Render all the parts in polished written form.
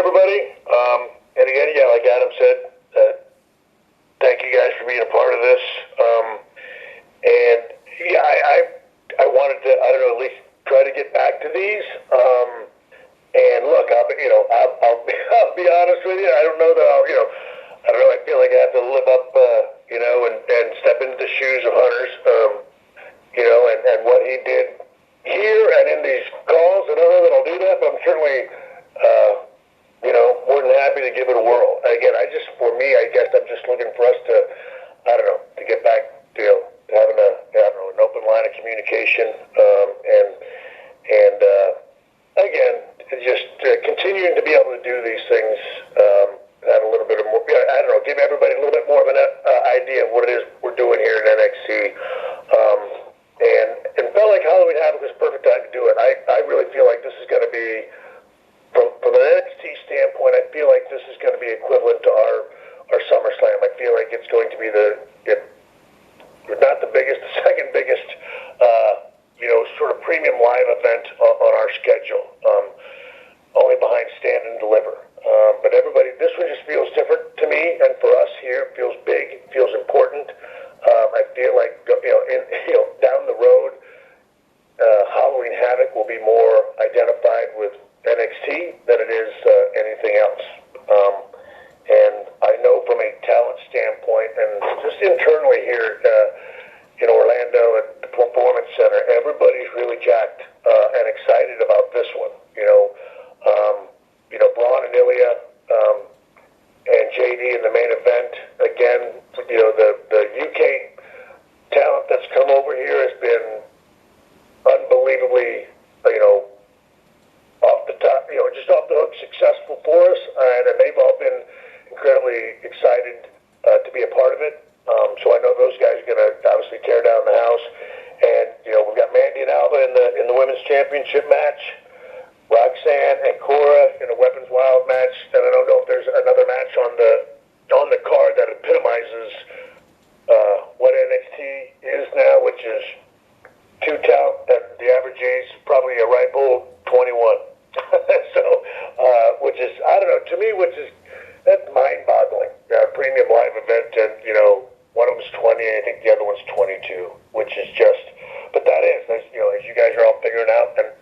everybody. And again, yeah, like Adam said, thank you guys for being a part of this. And yeah, I wanted to, I don't know, at least try to get back to these. And look, I'll be honest with you. I don't know that I don't know. I feel like I have to live up, and step into the shoes of Hunter's, and what he did here and in these calls. I don't know that I'll do that, but I'm certainly, more than happy to give it a whirl. Again, for me, I guess I'm just looking for us to, I don't know, to get back to having an open line of communication, and again, just continuing to be able to do these things, have a little bit of more, I don't know, give everybody a little bit more of an idea of what it is we're doing here in NXT. And felt like Halloween Havoc was the perfect time to do it. I really feel like this is going to be, from an NXT standpoint, I feel like this is going to be equivalent to our SummerSlam. I feel like it's going to be not the biggest, the second biggest, sort of premium live event on our schedule, only behind Stand and Deliver. But everybody, this one just feels different to me, and for us here, it feels big, it feels important. I feel like, down the road, Halloween Havoc will be more identified with NXT than it is anything else. And I know from a talent standpoint, and just internally here in Orlando at the Performance Center, everybody's really jacked and excited about this one. Braun and Ilya and JD in the main event. Again, the UK talent that's come over here has been unbelievably, off the top, just off the hook successful for us, and they've all been incredibly excited to be a part of it. So I know those guys are going to obviously tear down the house. And we've got Mandy and Alba in the women's championship match, Roxanne and Cora in a Weapons Wild match, and I don't know if there's another match on the card that epitomizes what NXT is now, which is two talent, and the average age is probably a ripe old 21. So, which is, I don't know, to me, that's mind-boggling. Premium live event, and one of them's 20, and I think the other one's 22, which is just, but that's as you guys are all figuring out, and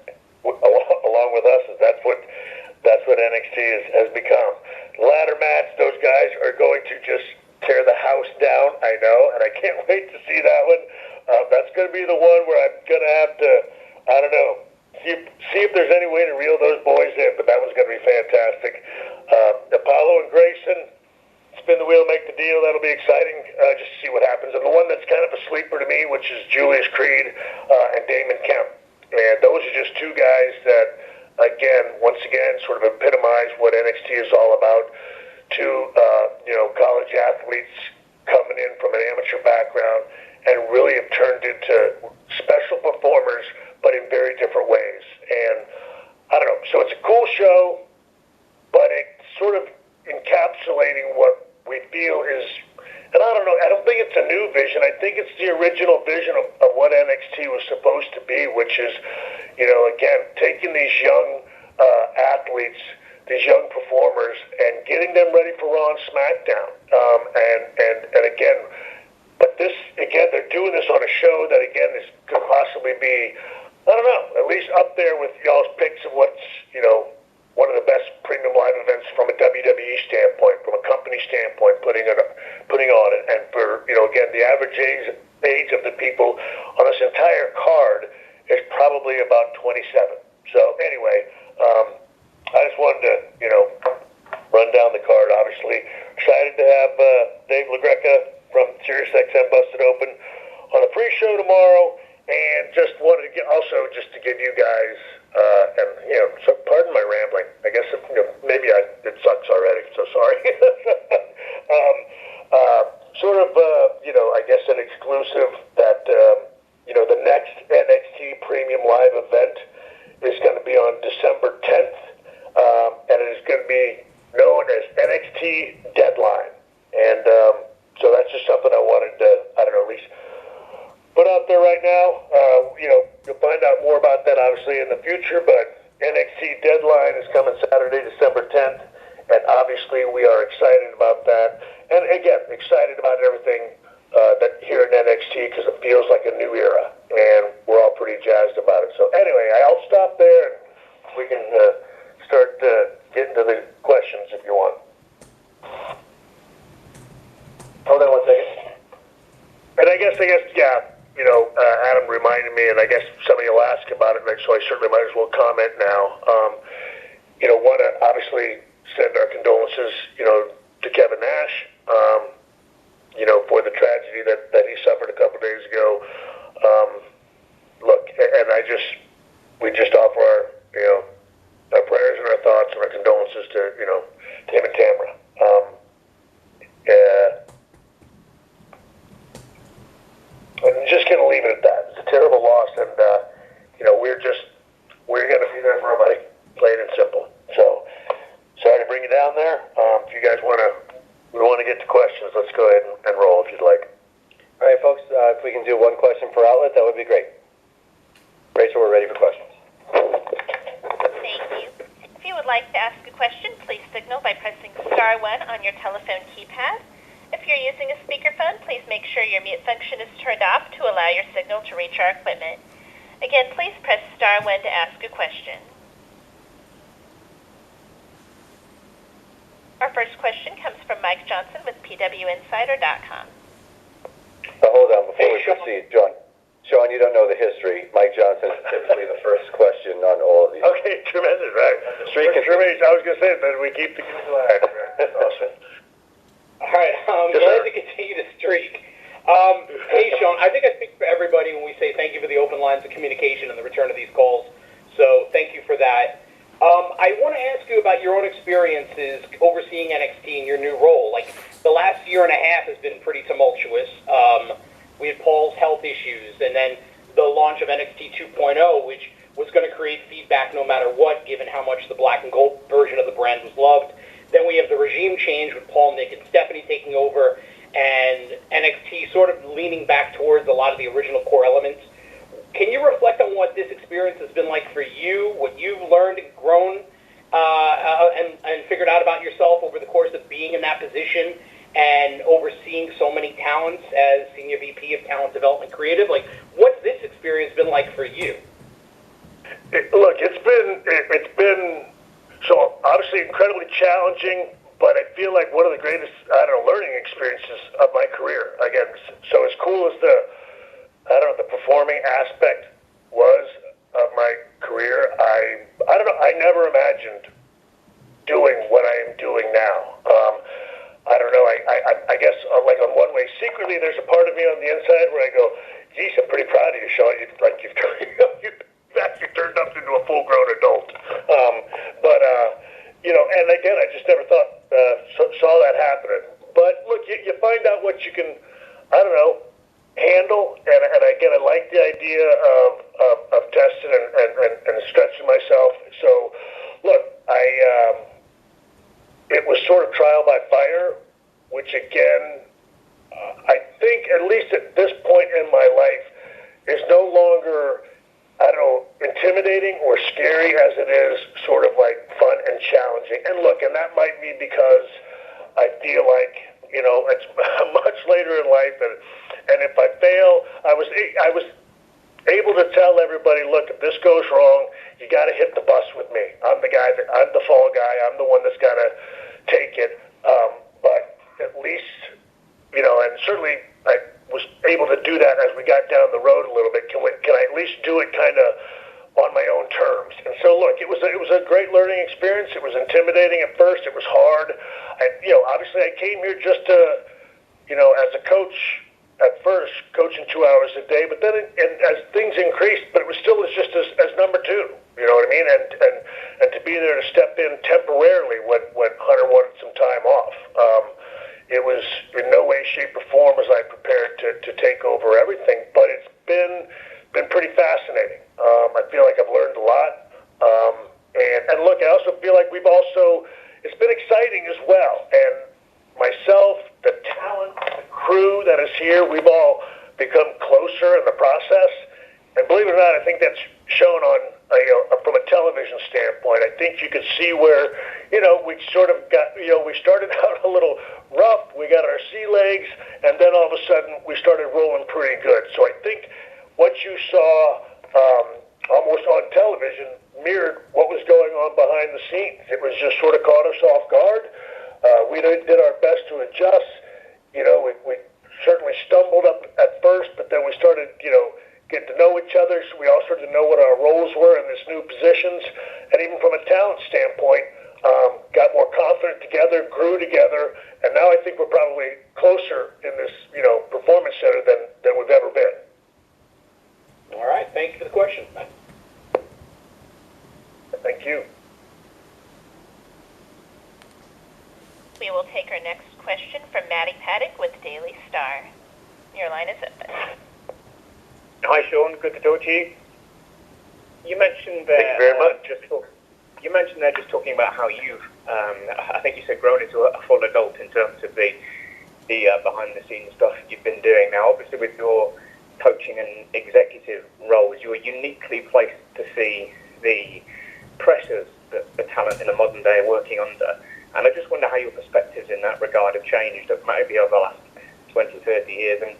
along with us, that's what NXT has become. The ladder match, those guys are going to just tear the house down, I know, and I can't wait to see that one. That's going to be the one where I'm going to have to, I don't know, see if there's any way to reel those boys in, but that one's going to be fantastic. Apollo and Grayson, spin the wheel, make the deal. That'll be exciting, just to see what happens. And the one that's kind of a sleeper to me, which is Julius Creed and Damon Kemp. And those are just two guys that, once again, sort of epitomize what NXT is all about. Two, college athletes coming in from an amateur background and really have turned into special performers, but in very different ways. And I don't know. So it's a cool show, but it's sort of encapsulating what we feel is, and I don't know, I don't think it's a new vision. I think it's the original vision of what NXT was supposed to be, which is, taking these young athletes, these young performers, and getting them ready for Raw and SmackDown. And again, but this, again, they're doing this on a show that, could possibly be, I don't know, at least up there with y'all's picks of what's, one of the best premium live events from a WWE standpoint, from a company standpoint, putting on it. And for, the average age of the people on this entire card is probably about 27. So anyway, I just wanted to, run down the card, obviously. Excited to have Dave LaGreca from SiriusXM Busted Open on a pre-show tomorrow. And just wanted to just to give you guys, so pardon my rambling. I guess, maybe it sucks already, so sorry. I guess an exclusive that, the next NXT Premium Live event is going to be on December 10th, and it is going to be known as NXT Deadline. And so that's just something I wanted to, at least put out there right now. You'll find out more about that obviously in the future, but NXT Deadline is coming Saturday, December 10th. obviously, we are excited about that. And again, excited about everything that here in NXT because it feels like a new era. And we're all pretty jazzed about it. So anyway, I'll stop there and we can start getting to the questions if you want. Hold on 1 second. And I guess, yeah, Adam reminded me, and I guess somebody will ask about it, so I certainly might as well comment now. Want to obviously send our condolences, to Kevin Nash, for the tragedy that he suffered a couple days ago. Look, and we just offer our prayers and our thoughts and our condolences to him and Tamara. I'm just going to leave it at that. It's a terrible loss, and we're going to be there for everybody, plain and simple. So sorry to bring you down there. If you guys want to get to questions, let's go ahead and roll if you'd like. All right, folks. If we can do one question per outlet, that would be great. Rachel, we're ready for questions. Thank you. If you would like to ask a question, please signal by pressing star 1 on your telephone keypad. If you're using a speakerphone, please make sure your mute function is turned off to allow your signal to reach our equipment. Again, please press star 1 to ask a question. Our first question comes from Mike Johnson with PWInsider.com. Hold on, before we proceed, Sean, you don't know the history. Mike Johnson is typically the first question on all of these. Okay, tremendous, right? I was going to say that we keep the good line. That's awesome. All right, glad to continue the streak. Hey, Sean, I think I speak for everybody when we say thank you for the open lines of communication and the return of these calls. So thank you for that. I want to ask you about your own experiences overseeing NXT in your new role. Like, the last year and a half has been pretty tumultuous. We had Paul's health issues, and then the launch of NXT 2.0, which was going to create feedback no matter what, given how much the black and gold version of the brand was loved. Then we have the regime change with Paul, Nick, and Stephanie taking over, and NXT sort of leaning back towards a lot of the original core elements. Can you reflect on what this experience has been like for you, what you've learned and grown and figured out about yourself over the course of being in that position and overseeing so many talents as Senior VP of Talent Development Creative? Like, what's this experience been like for you? Look, it's been so obviously incredibly challenging, but I feel like one of the greatest, learning experiences of my career. Again, so as cool as the performing aspect was of my career, I never imagined doing what I am doing now. I guess like on one way, secretly there's a part of me on the inside where I go, geez, I'm pretty proud of you, Sean. You've actually turned up into a full-grown adult. And again, I just never thought, saw that happening. But look, you find out what you can, handle. And again, I like the idea of testing and stretching myself. So, look, it was sort of trial by fire, which again, I think at least at this point in my life is no longer, intimidating or scary as it is sort of like fun and challenging. And look, and that might be because I feel like, it's much later in life, and if I fail, I was able to tell everybody, look, if this goes wrong, you got to hit the bus with me. I'm the fall guy. I'm the one that's got to take it. But at least, and certainly I was able to do that as we got down the road a little bit. Can I at least do it kind of on my own terms? And so, look, it was a great learning experience. It was intimidating at first. It was hard. Obviously I came here just to, as a coach at first, coaching 2 hours a day, but then as things increased, but it was still just as number two, you know what I mean? And to be there to step in temporarily when Hunter wanted some time off. It was in no way, shape, or form was I prepared to take over everything, but it's been pretty fascinating. I feel like I've learned a lot. And look, I also feel like it's been exciting as well. And myself, the talent, the crew that is here, we've all become closer in the process. And believe it or not, I think that's shown on from a television standpoint. I think you can see where, we sort of got, we started out a little rough. We got our sea legs, and then all of a sudden we started rolling pretty good. So I think what you saw almost on television mirrored what was going on behind the scenes. It was just sort of caught us off guard. We did our best to adjust. We certainly stumbled up at first, but then we started, getting to know each other. So we all started to know what our roles were in these new positions. And even from a talent standpoint, got more confident together, grew together, and now I think we're probably closer in this, performance center than we've ever been. All right. Thank you for the question. Thank you. We will take our next question from Maddie Paddock with Daily Star. Your line is open. Hi, Shawn. Good to talk to you. You mentioned there. Thank you very much. You mentioned there just talking about how you've, I think you said, grown into a full adult in terms of the behind-the-scenes stuff you've been doing. Now, obviously, with your coaching and executive roles, you are uniquely placed to see the pressures that the talent in the modern day are working under. And I just wonder how your perspectives in that regard have changed maybe over the last 20, 30 years, and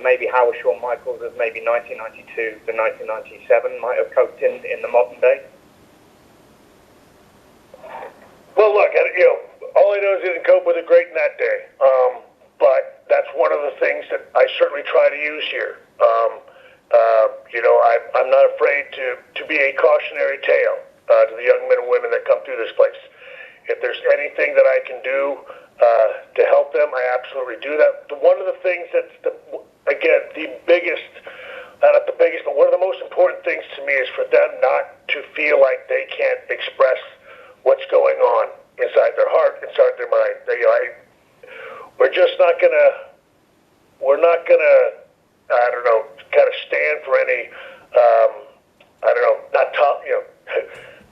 maybe how Shawn Michaels of maybe 1992 to 1997 might have coped in the modern day. Well, look, all I know is he didn't cope with it great in that day. But that's one of the things that I certainly try to use here. I'm not afraid to be a cautionary tale to the young men and women that come through this place. If there's anything that I can do to help them, I absolutely do that. One of the things that's, the biggest, not the biggest, but one of the most important things to me is for them not to feel like they can't express what's going on inside their heart, inside their mind. We're just not gonna, kind of stand for any,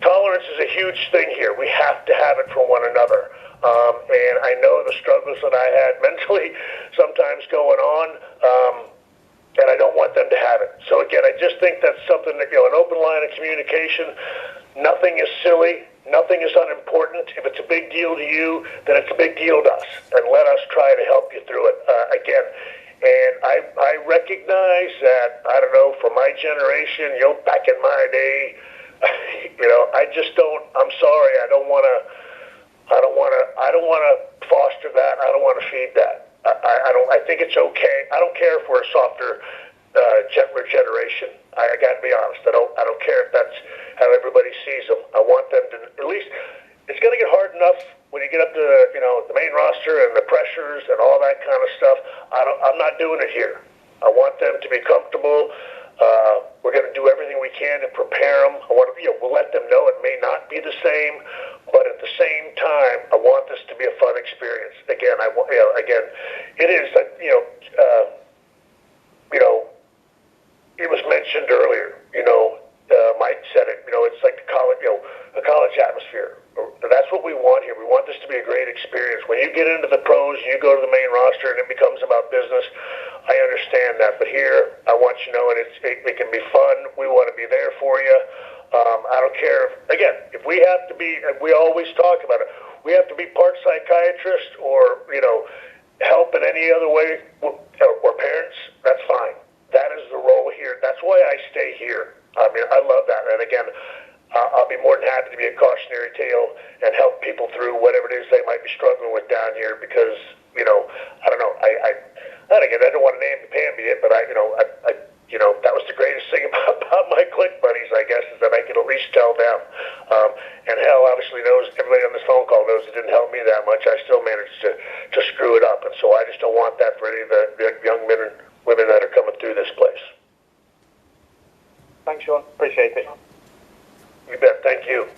tolerance is a huge thing here. We have to have it for one another. And I know the struggles that I had mentally sometimes going on, and I don't want them to have it. So again, I just think that's something that, an open line of communication. Nothing is silly. Nothing is unimportant. If it's a big deal to you, then it's a big deal to us. And let us try to help you through it again. And I recognize that, for my generation, back in my day, I just don't, I'm sorry, I don't want to foster that. I don't want to feed that. I think it's okay. I don't care if we're a softer, gentler generation. I got to be honest. I don't care if that's how everybody sees them. I want them to, at least, it's going to get hard enough when you get up to, the main roster and the pressures and all that kind of stuff. I'm not doing it here. I want them to be comfortable. We're going to do everything we can to prepare them. We'll let them know it may not be the same, but at the same time, I want this to be a fun experience. Again, it is, it was mentioned earlier, Mike said it, it's like a college atmosphere. That's what we want here. We want this to be a great experience. When you get into the pros and you go to the main roster and it becomes about business, I understand that. But here, I want you to know it can be fun. We want to be there for you. I don't care. If we have to be, and we always talk about it, we have to be part psychiatrist or, help in any other way, or parents, that's fine. That is the role here. That's why I stay here. I mean, I love that. And again, I'll be more than happy to be a cautionary tale and help people through whatever it is they might be struggling with down here because, I don't know. I don't want to name the Pamby it, but that was the greatest thing about my clique buddies, I guess, is that I can at least tell them. And hell, obviously knows, everybody on this phone call knows it didn't help me that much. I still managed to screw it up. And so I just don't want that for any of the young men and women that are coming through this place. Thanks, Shawn. Appreciate it. You bet. Thank you.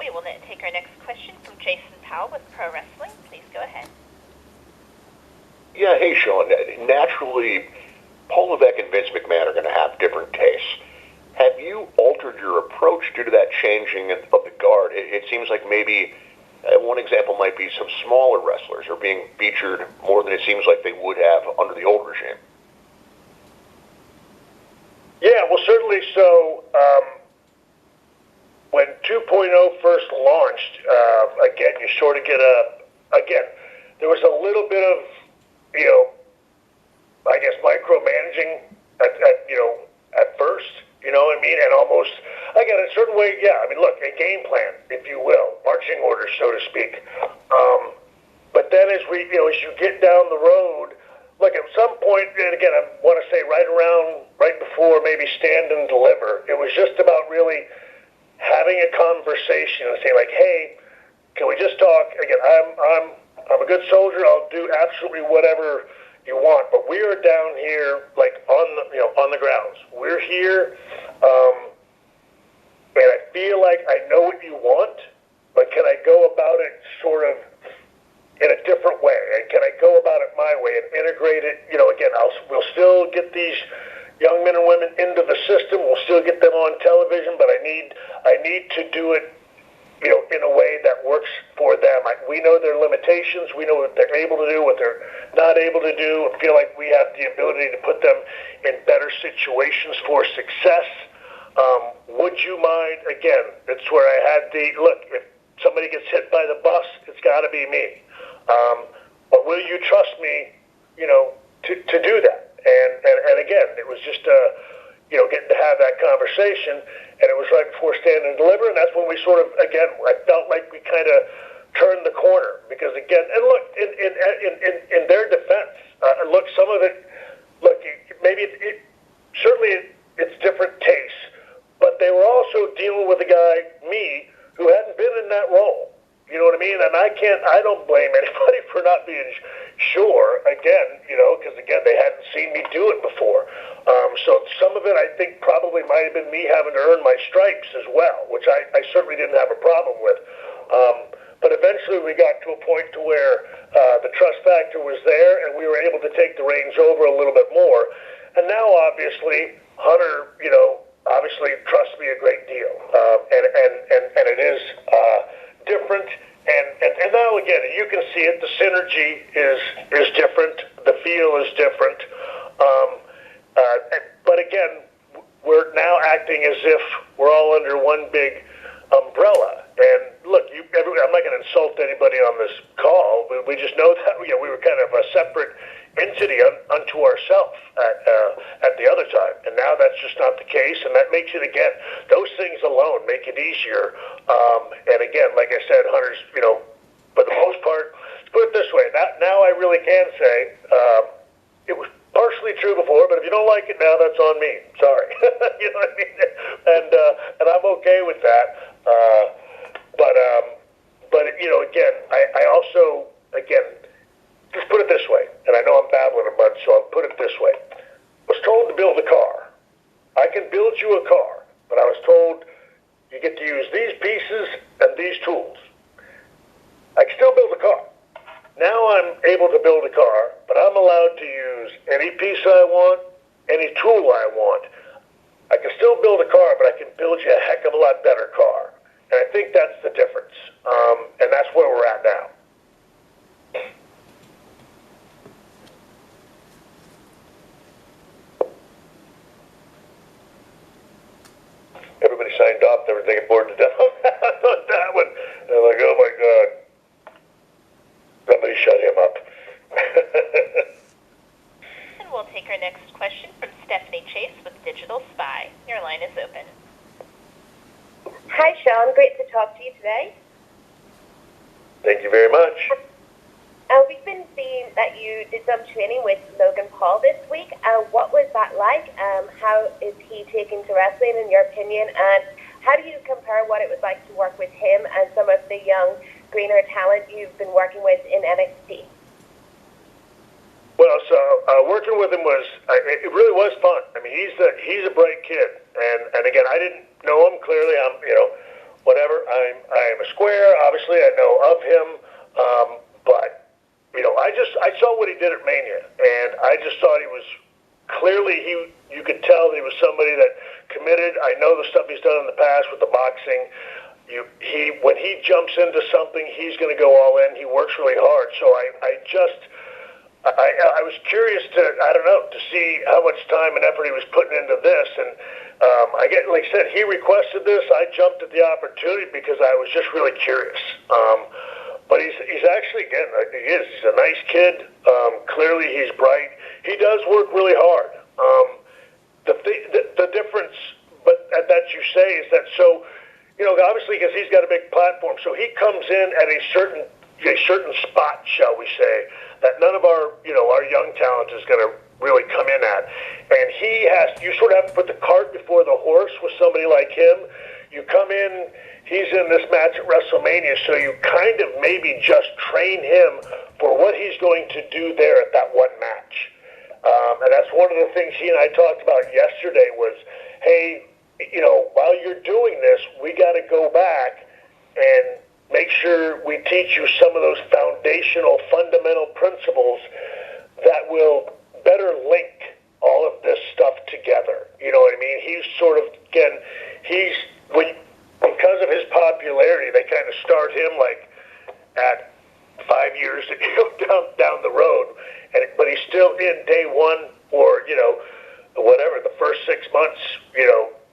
We will then take our next question from Jason Powell with Pro Wrestling. Please go ahead. Yeah, hey, Shawn. Naturally, Paul Levesque and Vince McMahon are going to have different tastes. Have you altered your approach due to that changing of the guard? It seems like maybe one example might be some smaller wrestlers are being featured more than it seems like they would have under the old regime. certainly so. When 2.0 first launched, again, you sort of get there was a little bit of, I guess, micromanaging at first, you know what I mean? And almost, again, in a certain way, yeah, I mean, look, a game plan, if you will, marching orders, so to speak. But then as as you get down the road, look, at some point, and again, I want to say right before maybe Stand and Deliver, it was just about really having a conversation and saying, like, hey, can we just talk? Again, I'm a good soldier. I'll do absolutely whatever you want, but we are down here, like, on the grounds. We're here, and I feel like I know what you want, but can I go about it sort of in a different way? And can I go about it my way and integrate it? Again, we'll still get these young men and women into the system. We'll still get them on television, but I need to do it, in a way that works for them. We know their limitations. We know what they're able to do, what they're not able to do. I feel like we have the ability to put them in better situations for success. Would you mind, again, that's where I had look, if somebody gets hit by the bus, it's got to be me. But will you trust me, to do that? And again, it was just, getting to have that conversation, and it was right before Stand and Deliver, and that's when we sort of, again, I felt like we kind of turned the corner, because again, and look, in their defense, look, some of it, look, maybe certainly it's different tastes, but they were also dealing with a guy, me, who hadn't been in that role. You know what I mean? And I don't blame anybody for not being sure, again, because again, they hadn't seen me do it before. So some of it, I think, probably might have been me having to earn my stripes as well, which I certainly didn't have a problem with. But eventually we got to a point to where the trust factor was there, and we were able to take the reins over a little bit more. And now, obviously, Hunter, obviously trusts me a great deal. And it is different. And now, again, you can see it. The synergy is different. The feel is different. But again, we're now acting as if we're all under one big umbrella. And look, I'm not going to insult anybody on this call. We just know that we were kind of a separate entity unto ourselves at the other time. And now that's just not the case. And that makes it, again, those things alone make it easier. And again, like I said, Hunter's, for the most part, let's put it this way. Now I really can say it was partially true before, but if you don't like it now, that's on me. Sorry. You know what I mean? And I'm okay with that. But again, I also, again, just put it this way, and I know I'm babbling a bunch, so I'll put it this way. I was told to build a car. I can build you a car, but I was told you get to use these pieces and these tools. I can still build a car. Now I'm able to build a car, but I'm allowed to use any piece I want, any tool I want. I can still build a car, but I can build you a heck of a lot better car. And I think that's the difference. And that's where we're at now. Everybody signed off. They were thinking bored to death on that one. And I'm like, oh my God. Somebody shut him up. And we'll take our next question from Stephanie Chase with Digital Spy. Your line is open. Hi, Shawn. Great to talk to you today. Thank you very much. We've been seeing that you did some training with Logan Paul this week. What was that like? How is he taking to wrestling, in your opinion? And how do you compare what it was like to work with him and some of the young, greener talent you've been working with in NXT? Well, so working with him it really was fun. I mean, he's a bright kid, and again, I didn't know him clearly. I'm whatever. I'm a square. Obviously, I know of him, but I saw what he did at Mania, and I just thought he was clearly you could tell he was somebody that committed. I know the stuff he's done in the past with the boxing. When he jumps into something, he's going to go all in. He works really hard. So I was curious to see how much time and effort he was putting into this, and like I said, he requested this. I jumped at the opportunity because I was just really curious. But he's actually, again, he's a nice kid. Clearly he's bright. He does work really hard. The difference, but that you say is that obviously because he's got a big platform, so he comes in at a certain spot, shall we say, that none of our young talent is going to really come in at. And you sort of have to put the cart before the horse with somebody like him. You come in, he's in this match at WrestleMania, so you kind of maybe just train him for what he's going to do there at that one match. And that's one of the things he and I talked about yesterday was, hey, while you're doing this, we got to go back and make sure we teach you some of those foundational, fundamental principles that will better link all of this stuff together. You know what I mean? He's sort of, again, because of his popularity, they kind of start him like at 5 years down the road, but he's still in day one or, whatever, the first 6 months,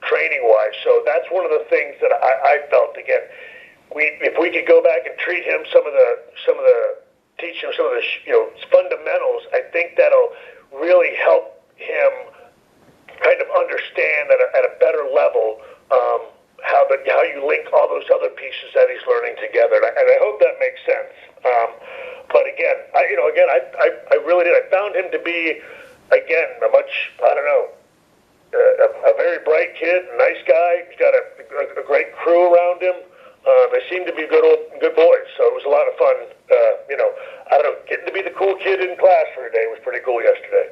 training-wise. So that's one of the things that I felt, again, if we could go back and teach him some of the fundamentals, I think that'll really help him kind of understand at a better level how you link all those other pieces that he's learning together, and I hope that makes sense. But again, I really did. I found him to be, again, a very bright kid, a nice guy. He's got a great crew around him. They seem to be good boys, so it was a lot of fun. Getting to be the cool kid in class for a day was pretty cool yesterday.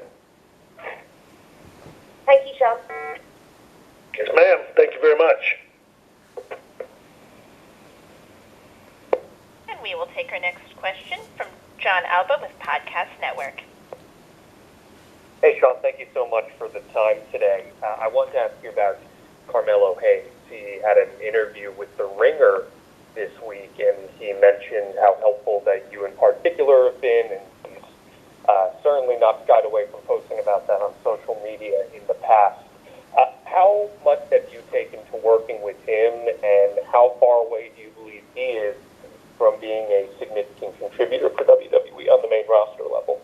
Thank you, Shawn. Yes, ma'am. Thank you very much. And we will take our next question from John Alba with Podcast Network. Hey, Shawn, thank you so much for the time today. I wanted to ask you about Carmelo Hayes. He had an interview with The Ringer this week, and he mentioned how helpful that you in particular have been, and he's certainly not shied away from posting about that on social media in the past. How much have you taken to working with him, and how far away do you believe he is from being a significant contributor for WWE on the main roster level?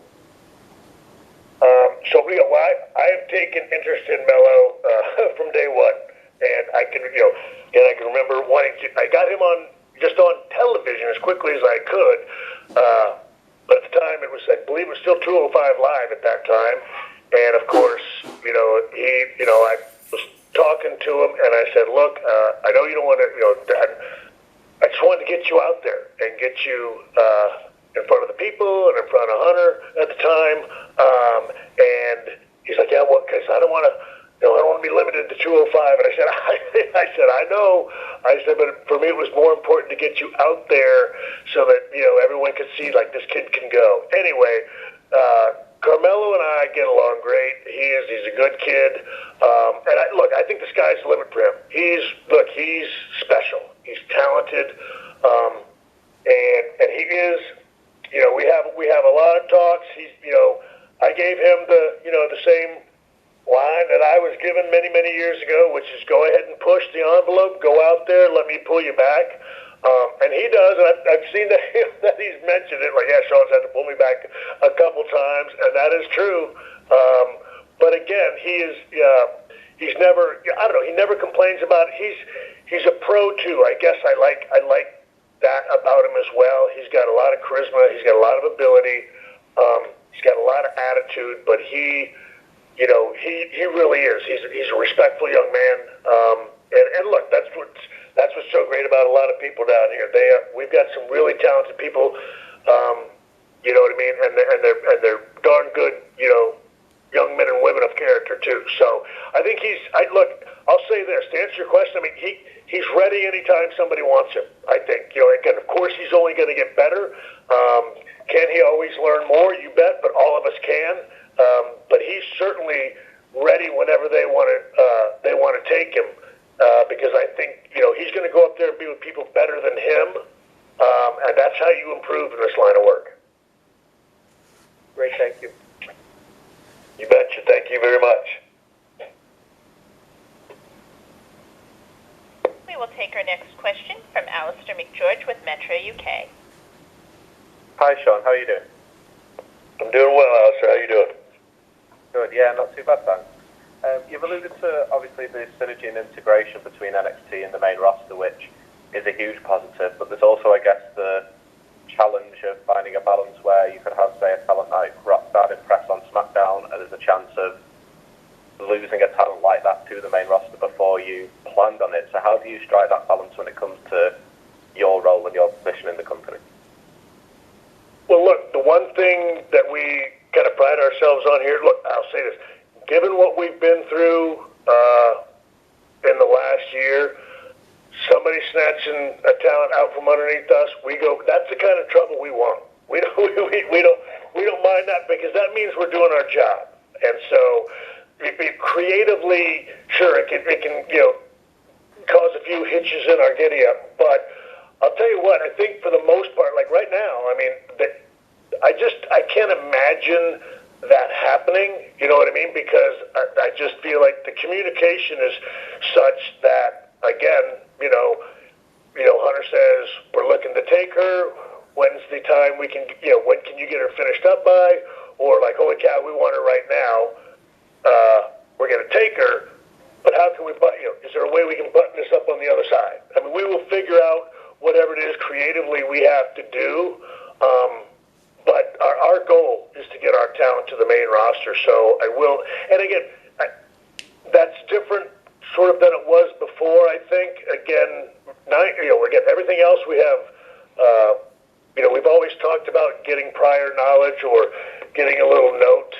I have taken interest in Melo from day one, and I can remember I got him on television as quickly as I could, but at the time I believe it was still 205 Live at that time, and of course, I was talking to him, and I said, look, I know you don't want to, I just wanted to get you out there and get you in front of the people and in front of Hunter at the time, and he's like, yeah, well, because I don't want to be limited to 205. And I said, I know. I said, but for me, it was more important to get you out there so that everyone could see like this kid can go. Anyway, Carmelo and I get along great. He's a good kid, and I think the sky's the limit for him. He's special. He's talented, and he is. We have a lot of talks. I gave him the same line that I was given many, many years ago, which is go ahead and push the envelope, go out there, let me pull you back. And he does, and I've seen that he's mentioned it, like, yeah, Shawn's had to pull me back a couple times, and that is true. But again, he's never, he never complains about it. He's a pro too. I guess I like that about him as well. He's got a lot of charisma, he's got a lot of ability, he's got a lot of attitude, but he really is. He's a respectful young man. And look, that's what's so great about a lot of people down here. We've got some really talented people. You know what I mean? And they're darn good. Young men and women of character too. So I think I'll say this to answer your question. I mean, he's ready anytime somebody wants him. I think. Again, of course, he's only going to get better. Can he always learn more? You bet. But all of us can. But he's certainly ready whenever they want to take him, because I think he's going to go up there and be with people better than him, and that's how you improve in this line of work. Great, thank you. You betcha. Thank you very much. We will take our next question from Alistair McGeorge with Metro UK. Hi, Sean. How are you doing? I'm doing well, Alistair. How you doing? Good. Yeah, not too bad, thanks. You've alluded to, obviously, the synergy and integration between NXT and the main roster, which is a huge positive, but there's also, I guess, the challenge of finding a balance where you could have, say, a talent like Rockstar Impress on SmackDown, and there's a chance of losing a talent like that to the main roster before you planned on it. So how do you strike that balance when it comes to your role and your position in the company? Well, look, the one thing that we kind of pride ourselves on here, look, I'll say this, given what we've been through in the last year, somebody snatching a talent out from underneath us, we go, that's the kind of trouble we want. We don't mind that, because that means we're doing our job. And so creatively, sure, it can cause a few hitches in our giddy up, but I'll tell you what, I think for the most part, like right now, I mean, I can't imagine that happening, you know what I mean? Because I just feel like the communication is such that, again, Hunter says, we're looking to take her, when's the time we can, when can you get her finished up by? Or like, holy cow, we want her right now, we're going to take her, but how can we, is there a way we can button this up on the other side? I mean, we will figure out whatever it is creatively we have to do, but our goal is to get our talent to the main roster, so I will, and again, that's different sort of than it was before, I think. Again, everything else we have, we've always talked about getting prior knowledge or getting a little note,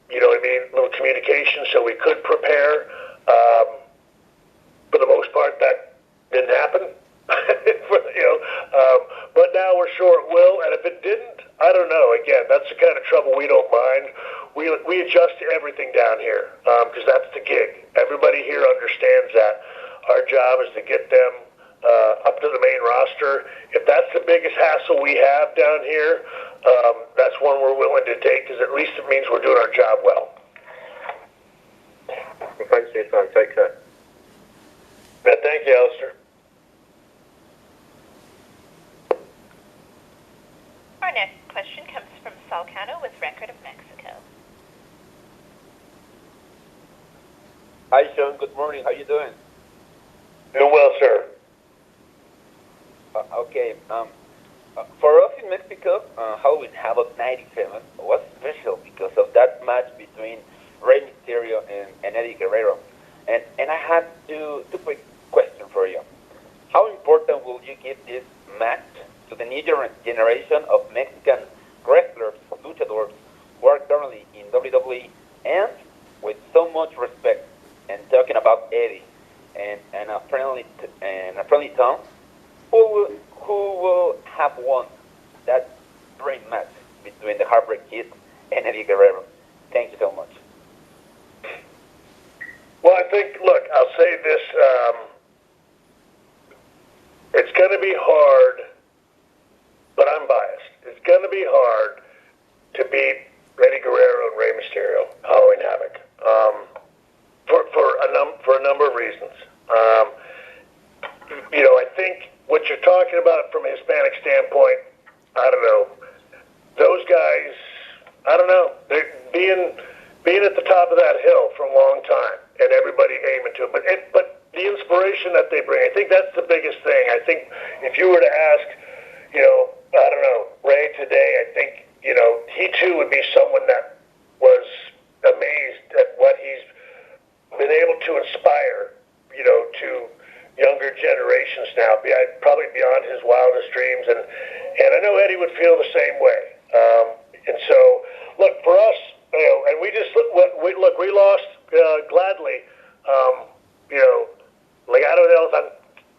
you know what I mean, a little communication so we could prepare. For the most part, that didn't happen. But now we're sure it will, and if it didn't, I don't know. Again, that's the kind of trouble we don't mind. We adjust to everything down here because that's the gig. Everybody here understands that. Our job is to get them up to the main roster. If that's the biggest hassle we have down here, that's one we're willing to take because at least it means we're doing our job well. Well, thanks for your time. Take care. Yeah, thank you, Alistair. Our next question comes from Salcano with Record of Mexico. Hi, Sean. Good morning. How you doing? Doing well, sir. Okay. For us in Mexico, Halloween Havoc 97 was special because of that match between Rey Mysterio and Eddie Guerrero. And I have two quick questions for you. How important will you give this match to the new generation of Mexican wrestlers, luchadors, who are currently in WWE, and with so much respect, and talking about Eddie and a friendly tone, who will have won that dream match between the Heartbreak Kid and Eddie Guerrero? Thank you so much. Well, I think, look, I'll say this, it's going to be hard, but I'm biased. It's going to be hard to beat Eddie Guerrero and Rey Mysterio, Halloween Havoc, for a number of reasons. I think what you're talking about from a Hispanic standpoint, I don't know. Those guys, I don't know. They're being at the top of that hill for a long time, and everybody aiming to it. But the inspiration that they bring, I think that's the biggest thing. I think if you were to ask, I don't know, Ray today, I think, he too would be someone that was amazed at what he's been able to inspire, to younger generations now, probably beyond his wildest dreams. And I know Eddie would feel the same way. And so, look, for us, and we lost gladly, Legado del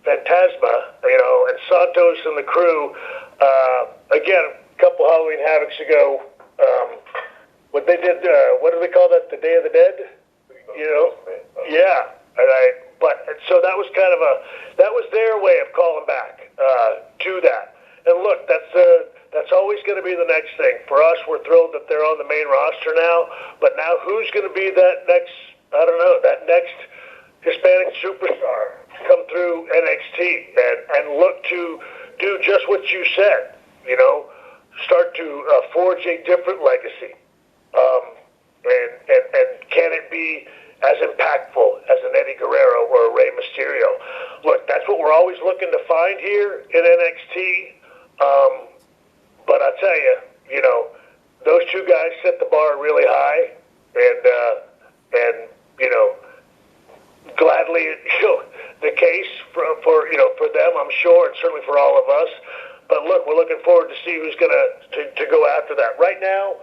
Fantasma, and Santos and the crew, again, a couple Halloween Havocs ago, what they did, what do they call that, the Day of the Dead? Yeah. So that was that was their way of calling back to that. And look, That's always going to be the next thing. For us, we're thrilled that they're on the main roster now, but now who's going to be that next, I don't know, that next Hispanic superstar come through NXT and look to do just what you said, you know, start to forge a different legacy. And can it be as impactful as an Eddie Guerrero or a Rey Mysterio? Look, that's what we're always looking to find here in NXT. But I tell you, you know, those two guys set the bar really high, and you know, gladly, you know, the case for you know, for them, I'm sure, and certainly for all of us. But look, we're looking forward to see who's going to go after that. Right now,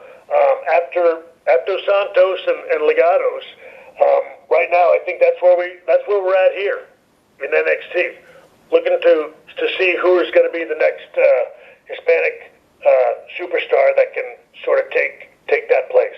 after Santos and Legados, right now I think that's where we're at here in NXT, looking to see who is going to be the next Hispanic superstar that can sort of take that place.